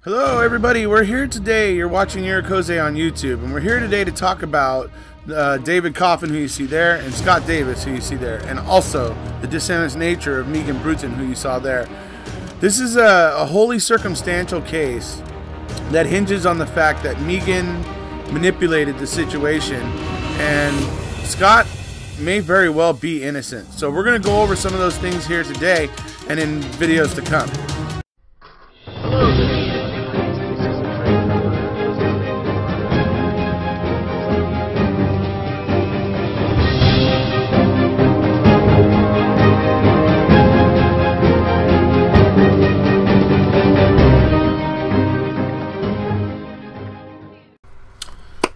Hello everybody, we're here today, you're watching Irakoze on YouTube, and we're here today to talk about David Coffin, who you see there, and Scott Davis, who you see there, and also the dishonest nature of Megan Bruton, who you saw there. This is a wholly circumstantial case that hinges on the fact that Megan manipulated the situation, and Scott may very well be innocent. So we're going to go over some of those things here today and in videos to come.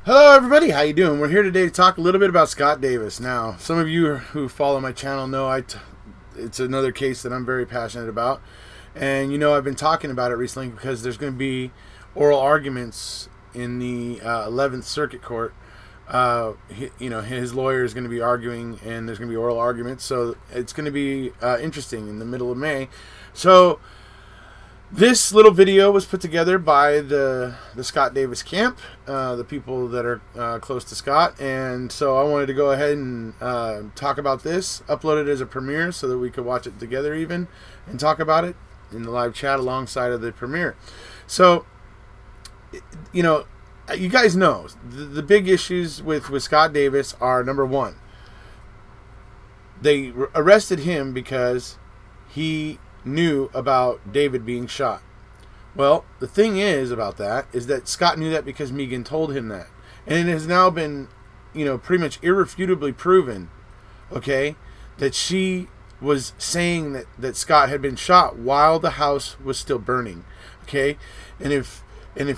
Hello everybody, how you doing? We're here today to talk a little bit about Scott Davis. Now, some of you who follow my channel know it's another case that I'm very passionate about. And you know, I've been talking about it recently because there's going to be oral arguments in the 11th Circuit Court. His lawyer is going to be arguing, and there's going to be oral arguments. So it's going to be interesting in the middle of May. So this little video was put together by the Scott Davis camp, the people that are close to Scott, and so I wanted to go ahead and talk about this, upload it as a premiere so that we could watch it together even, and talk about it in the live chat alongside of the premiere. So, you know, you guys know, the big issues with Scott Davis are, number one, they arrested him because he knew about David being shot. Well, the thing is about that is that Scott knew that because Megan told him that. And it has now been, you know, pretty much irrefutably proven, okay, that she was saying that Scott had been shot while the house was still burning, okay? And if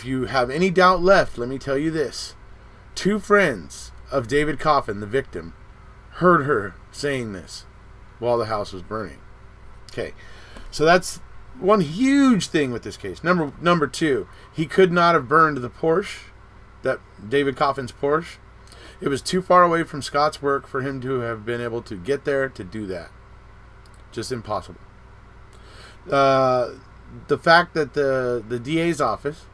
you have any doubt left, let me tell you this. Two friends of David Coffin, the victim, heard her saying this while the house was burning. Okay. So that's one huge thing with this case. Number two, he could not have burned the Porsche, that David Coffin's Porsche. It was too far away from Scott's work for him to have been able to get there to do that. Just impossible. The fact that the DA's office,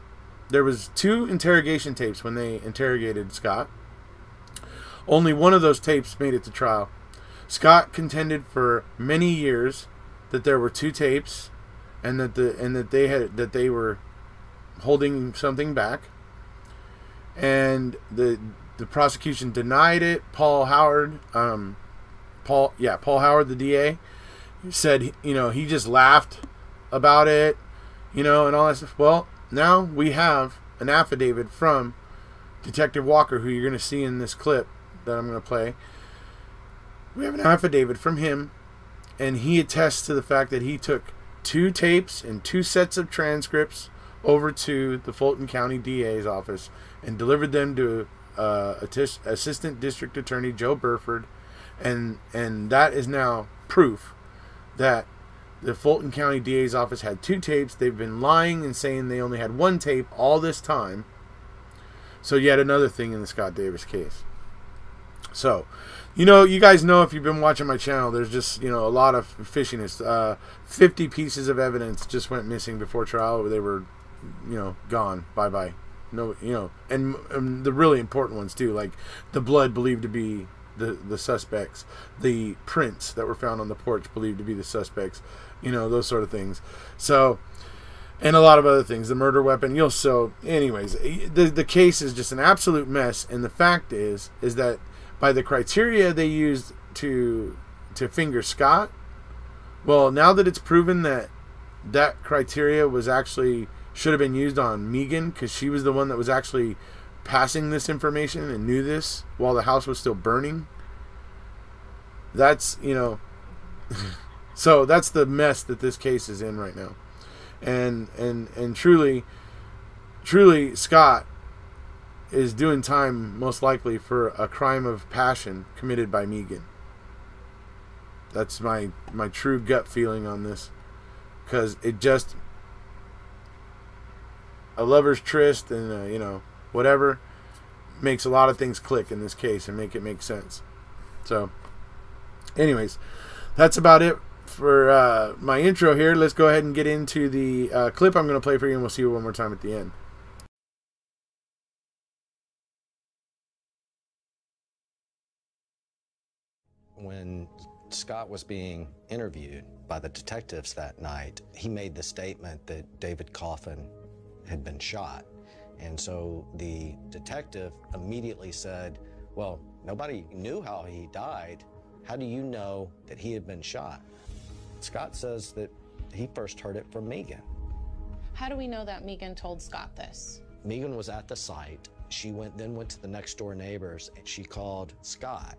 there was 2 interrogation tapes when they interrogated Scott. Only one of those tapes made it to trial. Scott contended for many years that there were 2 tapes, and that they were holding something back, and the prosecution denied it. Paul Howard, Paul Howard, the DA, said, you know, he just laughed about it, you know, and all that stuff. Well, now we have an affidavit from Detective Walker, who you're going to see in this clip that I'm going to play. We have an affidavit from him, and he attests to the fact that he took 2 tapes and 2 sets of transcripts over to the Fulton County DA's office and delivered them to Assistant District Attorney Joe Burford, and that is now proof that the Fulton County DA's office had 2 tapes. They've been lying and saying they only had 1 tape all this time. So yet another thing in the Scott Davis case. So, you know, you guys know, if you've been watching my channel, there's just, you know, a lot of fishiness. 50 pieces of evidence just went missing before trial. They were, you know, gone. Bye-bye. No, you know, and the really important ones too, like the blood believed to be the suspects, the prints that were found on the porch believed to be the suspects, you know, those sort of things. So, and a lot of other things, the murder weapon, you know. So anyways, the case is just an absolute mess, and the fact is that by the criteria they used to finger Scott, well, now that it's proven that that criteria was actually should have been used on Megan, because she was the one that was actually passing this information and knew this while the house was still burning. That's, you know, so that's the mess that this case is in right now. And truly Scott is doing time, most likely, for a crime of passion committed by Megan. That's my true gut feeling on this, because it just, a lover's tryst and you know, whatever, makes a lot of things click in this case and make it make sense. So anyways, that's about it for my intro here. Let's go ahead and get into the clip I'm going to play for you, and we'll see you one more time at the end. When Scott was being interviewed by the detectives that night, he made the statement that David Coffin had been shot. And so the detective immediately said, well, nobody knew how he died. How do you know that he had been shot? Scott says that he first heard it from Megan. How do we know that Megan told Scott this? Megan was at the site. She then went to the next door neighbors and she called Scott.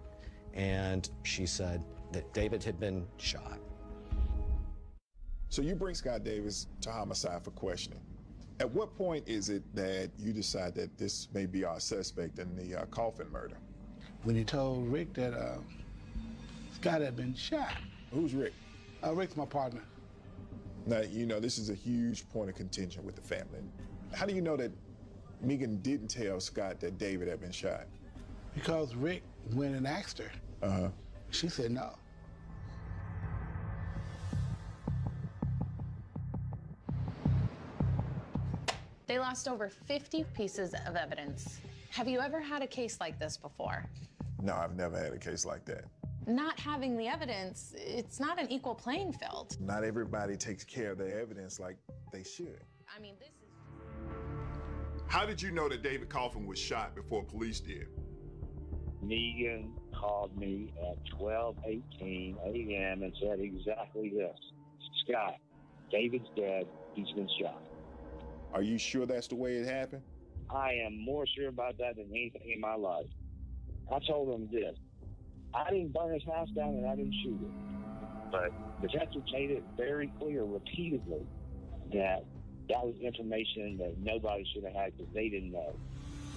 And she said that David had been shot. So you bring Scott Davis to homicide for questioning. At what point is it that you decide that this may be our suspect in the Coffin murder? When he told Rick that Scott had been shot. Who's Rick? Rick's my partner. Now, you know, this is a huge point of contention with the family. How do you know that Megan didn't tell Scott that David had been shot? Because Rick went and asked her. Uh-huh. She said no. They lost over 50 pieces of evidence. Have you ever had a case like this before? No, I've never had a case like that. Not having the evidence, it's not an equal playing field. Not everybody takes care of their evidence like they should. I mean, this is... How did you know that David Coffin was shot before police did? Megan called me at 12:18 a.m. and said exactly this. Scott, David's dead. He's been shot. Are you sure that's the way it happened? I am more sure about that than anything in my life. I told him this. I didn't burn his house down and I didn't shoot it. But detectives made it very clear repeatedly that that was information that nobody should have had because they didn't know.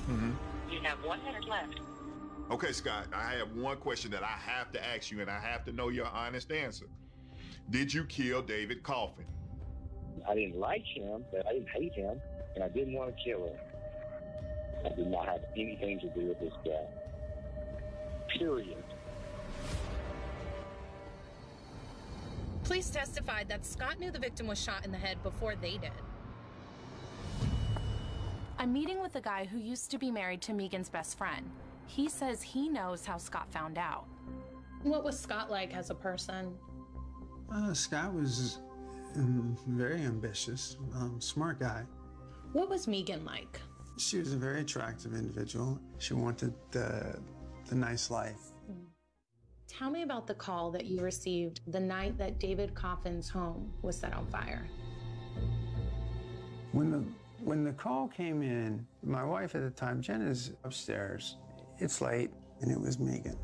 Mm-hmm. You have 1 minute left. Okay, Scott, I have one question that I have to ask you, and I have to know your honest answer. Did you kill David Coffin? I didn't like him, but I didn't hate him, and I didn't want to kill him. I did not have anything to do with this death. Period. Police testified that Scott knew the victim was shot in the head before they did. I'm meeting with a guy who used to be married to Megan's best friend. He says he knows how Scott found out. What was Scott like as a person? Scott was very ambitious, smart guy. What was Megan like? She was a very attractive individual. She wanted the nice life. Tell me about the call that you received the night that David Coffin's home was set on fire. When the call came in, my wife at the time, Jen, is upstairs. It's late, and it was Megan.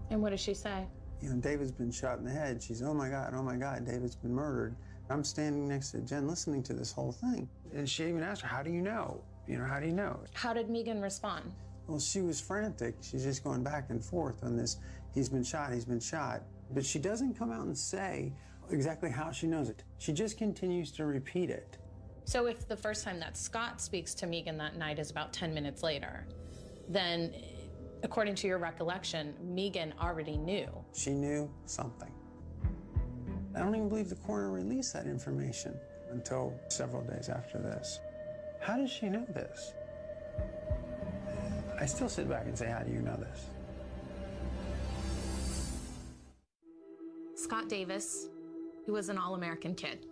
And what did she say? You know, David's been shot in the head. She's, oh my God, David's been murdered. I'm standing next to Jen listening to this whole thing. And she even asked her, how do you know? You know, how do you know? How did Megan respond? Well, she was frantic. She's just going back and forth on this, he's been shot, he's been shot. But she doesn't come out and say exactly how she knows it. She just continues to repeat it. So if the first time that Scott speaks to Megan that night is about 10 minutes later, then according to your recollection, Megan already knew. She knew something. I don't even believe the coroner released that information until several days after this. How does she know this? I still sit back and say, how do you know this? Scott Davis, he was an all-American kid.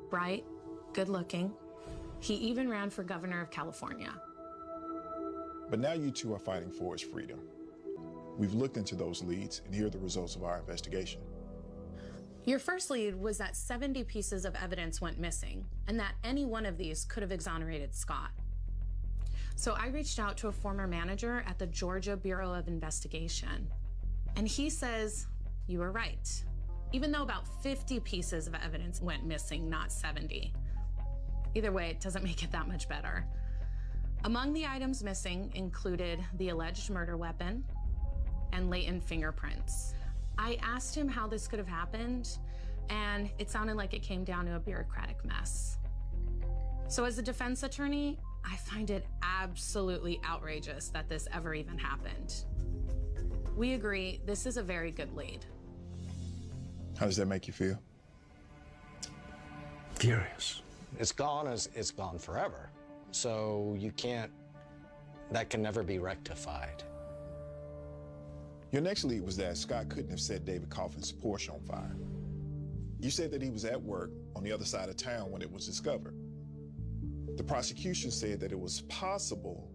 Bright, good-looking. He even ran for governor of California. But now you two are fighting for his freedom. We've looked into those leads, and here are the results of our investigation. Your first lead was that 70 pieces of evidence went missing, and that any one of these could have exonerated Scott. So I reached out to a former manager at the Georgia Bureau of Investigation, and he says you were right, even though about 50 pieces of evidence went missing, not 70. Either way, it doesn't make it that much better. Among the items missing included the alleged murder weapon and latent fingerprints. I asked him how this could have happened, and it sounded like it came down to a bureaucratic mess. So as a defense attorney, I find it absolutely outrageous that this ever even happened. We agree this is a very good lead. How does that make you feel? Furious. It's gone forever. So you can't, that can never be rectified. Your next lead was that Scott couldn't have set David Coffin's Porsche on fire. You said that he was at work on the other side of town when it was discovered. The prosecution said that it was possible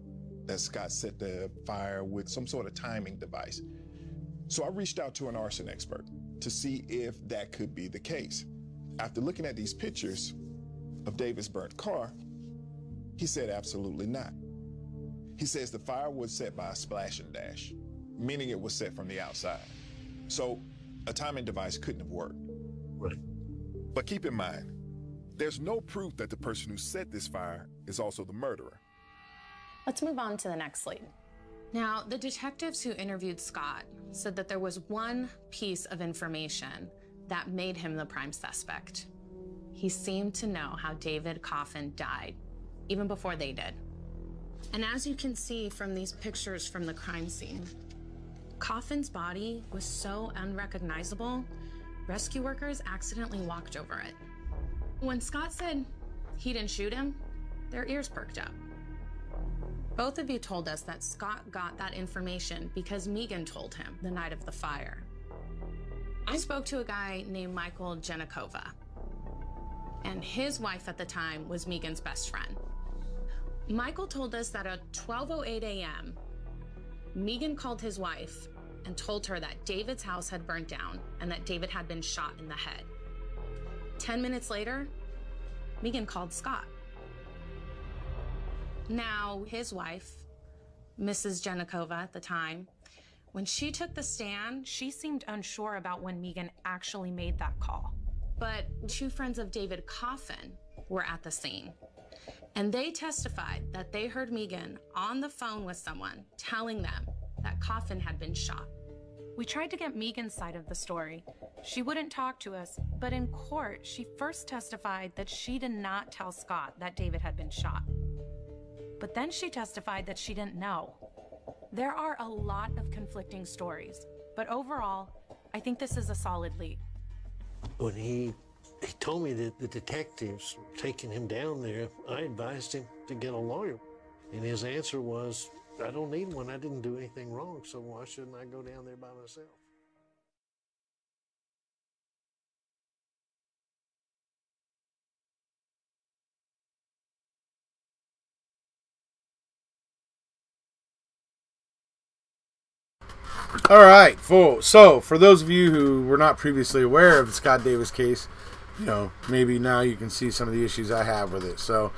that Scott set the fire with some sort of timing device. So I reached out to an arson expert to see if that could be the case. After looking at these pictures of David's burnt car, he said absolutely not. He says the fire was set by a splash and dash, meaning it was set from the outside. So a timing device couldn't have worked. Right. But keep in mind, there's no proof that the person who set this fire is also the murderer. Let's move on to the next lead. Now, the detectives who interviewed Scott said that there was one piece of information that made him the prime suspect. He seemed to know how David Coffin died, even before they did. And as you can see from these pictures from the crime scene, Coffin's body was so unrecognizable, rescue workers accidentally walked over it. When Scott said he didn't shoot him, their ears perked up. Both of you told us that Scott got that information because Megan told him the night of the fire. I spoke to a guy named Michael Janikova, and his wife at the time was Megan's best friend. Michael told us that at 12:08 a.m., Megan called his wife and told her that David's house had burnt down and that David had been shot in the head. 10 minutes later, Megan called Scott. Now, his wife, Mrs. Janikova at the time, when she took the stand, she seemed unsure about when Megan actually made that call. But two friends of David Coffin were at the scene, and they testified that they heard Megan on the phone with someone telling them that Coffin had been shot. We tried to get Megan's side of the story. She wouldn't talk to us, but in court, she first testified that she did not tell Scott that David had been shot. But then she testified that she didn't know. There are a lot of conflicting stories, but overall, I think this is a solid lead. When he told me that the detectives were taking him down there, I advised him to get a lawyer. And his answer was, I don't need one. I didn't do anything wrong, so why shouldn't I go down there by myself? All right, so for those of you who were not previously aware of the Scott Davis case, you know, maybe now you can see some of the issues I have with it. So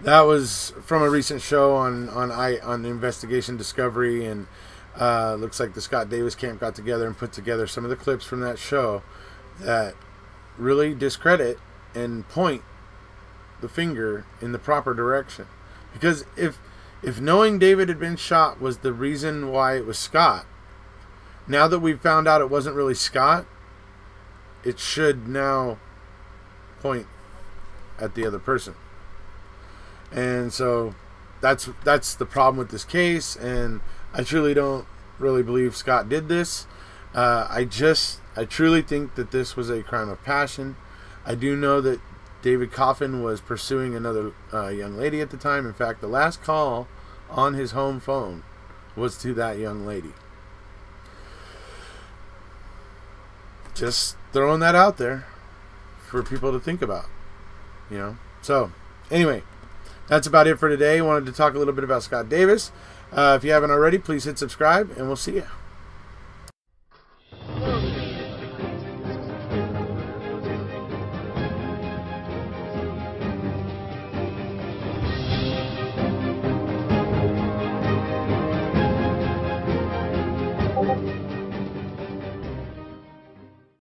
that was from a recent show on Investigation Discovery, and looks like the Scott Davis camp got together and put together some of the clips from that show that really discredit and point the finger in the proper direction. Because if knowing David had been shot was the reason why it was Scott, now that we've found out it wasn't really Scott, it should now point at the other person. And so that's the problem with this case, and I truly don't really believe Scott did this. I truly think that this was a crime of passion. I do know that David Coffin was pursuing another young lady at the time. In fact, the last call on his home phone was to that young lady. Just throwing that out there for people to think about, you know. So, anyway, that's about it for today. Wanted to talk a little bit about Scott Davis. If you haven't already, please hit subscribe, and we'll see you.